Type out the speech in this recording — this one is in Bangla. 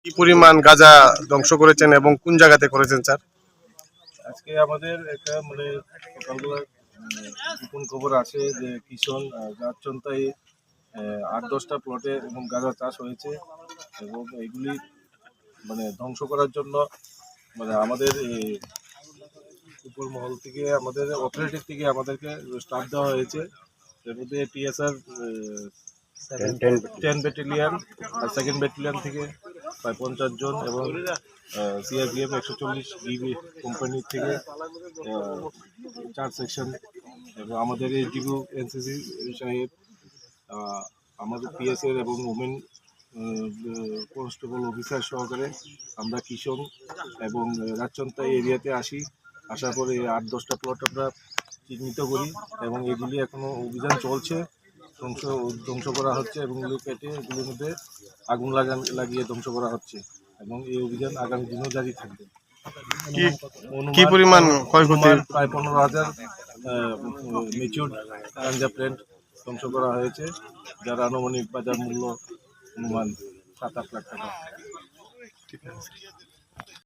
কি পরিমাণ গাঁজা ধ্বংস করেছেন এবং কোন জায়গাতে করেছেন স্যার? আজকে আমাদের একটা মানে সকালবেলা গোপন খবর আসে যে কিষণ গাছচন্তায় ৮-১০টা প্লটে এবং গাঁজা চাষ হয়েছে এবং এগুলি মানে ধ্বংস করার জন্য মানে আমাদের উপর মহল থেকে আমাদের অথরিটি থেকে আমাদেরকে স্টাফ দেওয়া হয়েছে। এর মধ্যে টিএসআর 10 ব্যাটালিয়ান আর 2nd ব্যাটালিয়ান থেকে প্রায় 50 জন এবং সিআরপিএফ 140 ডিবি কোম্পানি থেকে 4 সেকশন এবং আমাদের এসডিবু এনসিসি সাহেব, আমাদের পিএসএর এবং ওমেন কনস্টেবল অফিসার সহকারে আমরা কিষণ এবং রাজচন্তা এরিয়াতে আসার পরে 8-10টা প্লট আমরা চিহ্নিত করি এবং এগুলি এখনও অভিযান চলছে। ধ্বংস করা হচ্ছে এবং এগুলো কেটে এগুলোর মধ্যে আগুন লাগিয়ে ধ্বংস করা হচ্ছে এবং এই অভিযান আগামী দিনেও জারি থাকবে। কি পরিমাণ ক্ষয়ক্ষতি? প্রায় 15,000 মেচিউর গাঞ্জা প্ল্যান্ট ধ্বংস করা হয়েছে, যার আনুমানিক বাজার মূল্য অনুমান 7-8 লাখ টাকা।